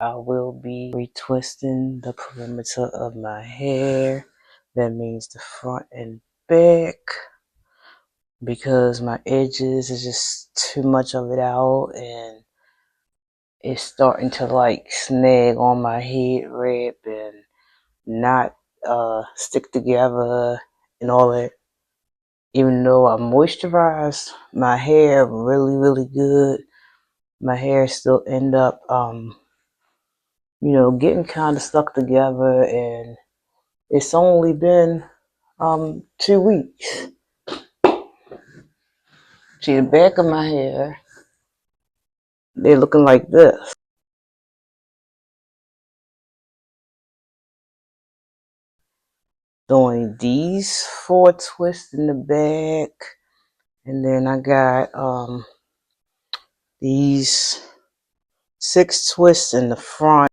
I will be retwisting the perimeter of my hair. That means the front and back, because my edges is just too much of it out and it's starting to like snag on my head wrap and not stick together and all that. Even though I moisturized my hair really good, my hair still end up getting kind of stuck together, and it's only been 2 weeks. See the back of my hair, they're looking like this. Doing these 4 twists in the back, and then I got these 6 twists in the front.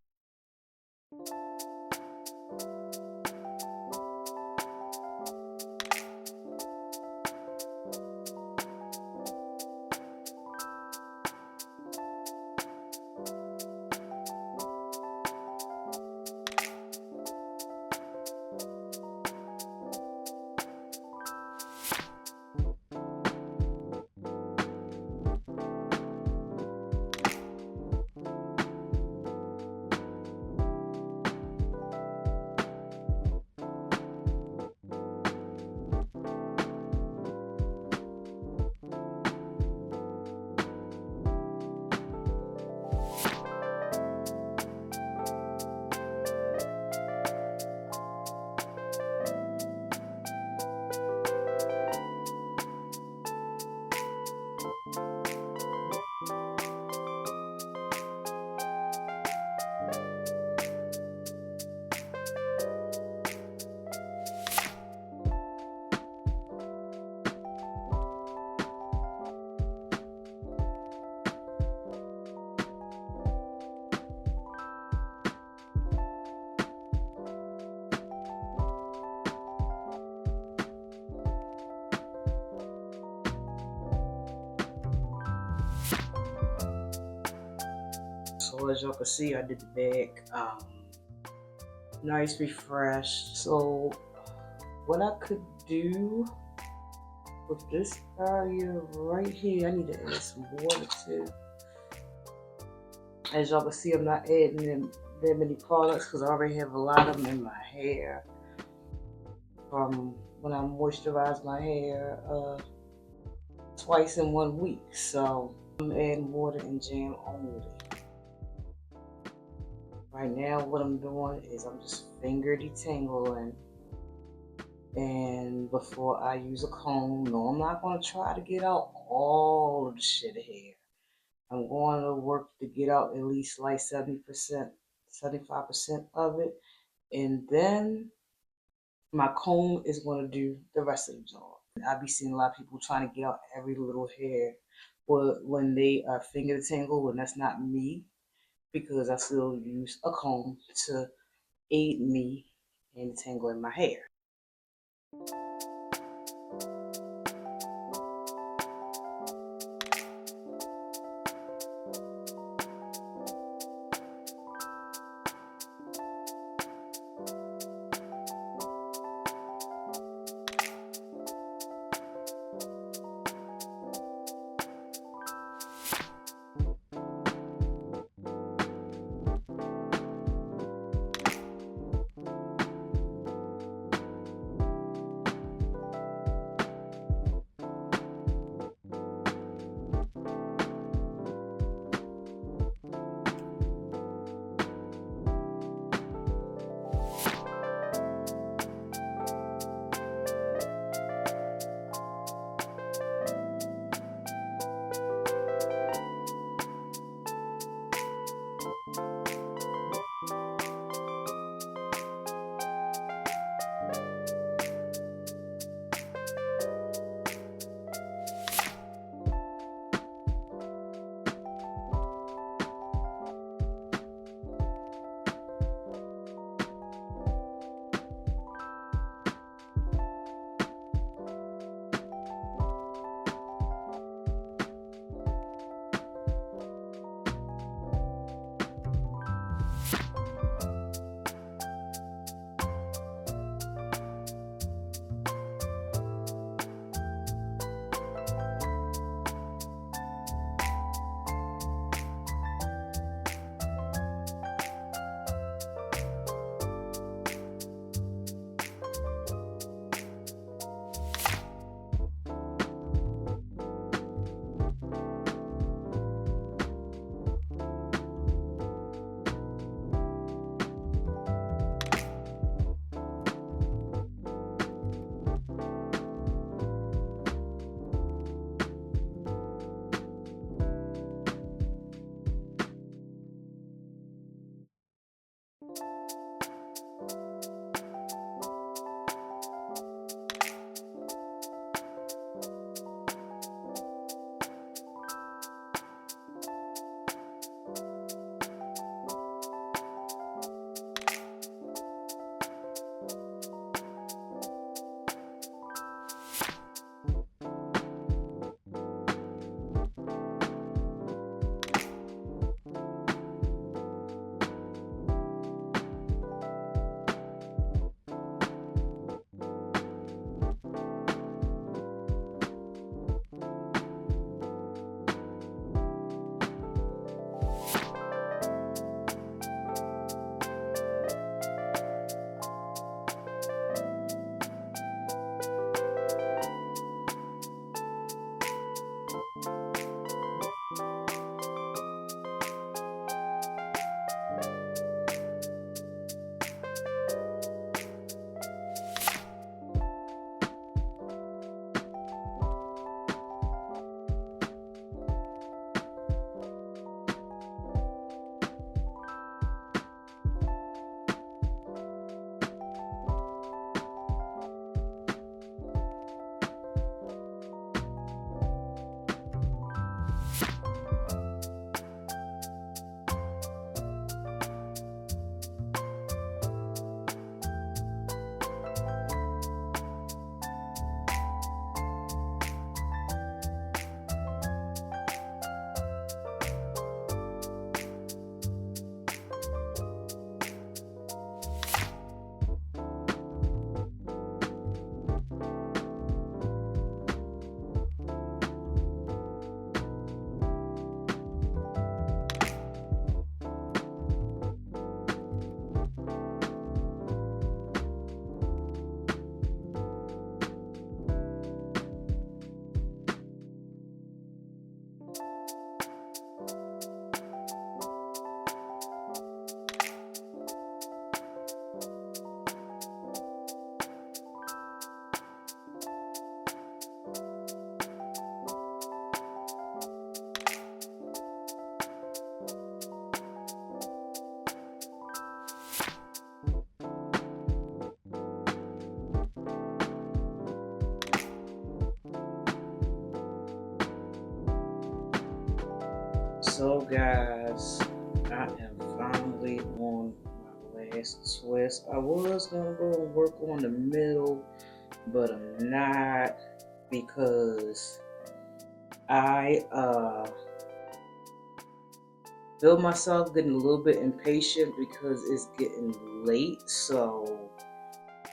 So as y'all can see, I did the back, nice refreshed. So what I could do with this area right here, I need to add some water too. As y'all can see, I'm not adding that many products because I already have a lot of them in my hair from when I moisturize my hair twice in 1 week. So I'm adding water and jam only. Right now what I'm doing is I'm just finger detangling, and before I use a comb, no, I'm not going to try to get out all of the shit hair. I'm going to work to get out at least like 70%, 75% of it, and then my comb is going to do the rest of the job. I be seeing a lot of people trying to get out every little hair when they are finger detangle, and that's not me, because I still use a comb to aid me in detangling my hair. So guys, I am finally on my last twist. I was gonna go and work on the middle, but I'm not, because I feel myself getting a little bit impatient because it's getting late. So,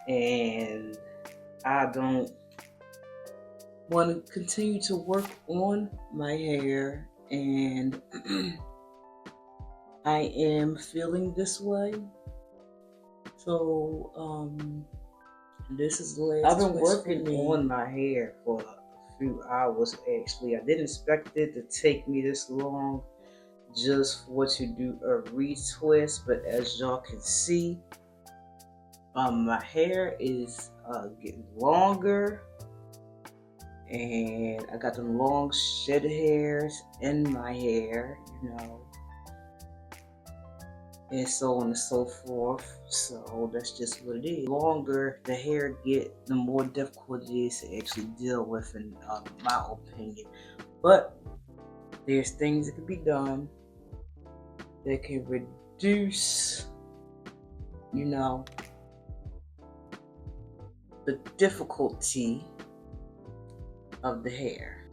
and I don't want to continue to work on my hair, and I am feeling this way. So this is the last. I've been working on my hair for a few hours actually. I didn't expect it to take me this long just for to do a retwist, but as y'all can see, my hair is getting longer, and I got them long shed hairs in my hair, you know, and so on and so forth. So that's just what it is. The longer the hair get, the more difficult it is to actually deal with, in my opinion. But there's things that can be done that can reduce, you know, the difficulty of the hair.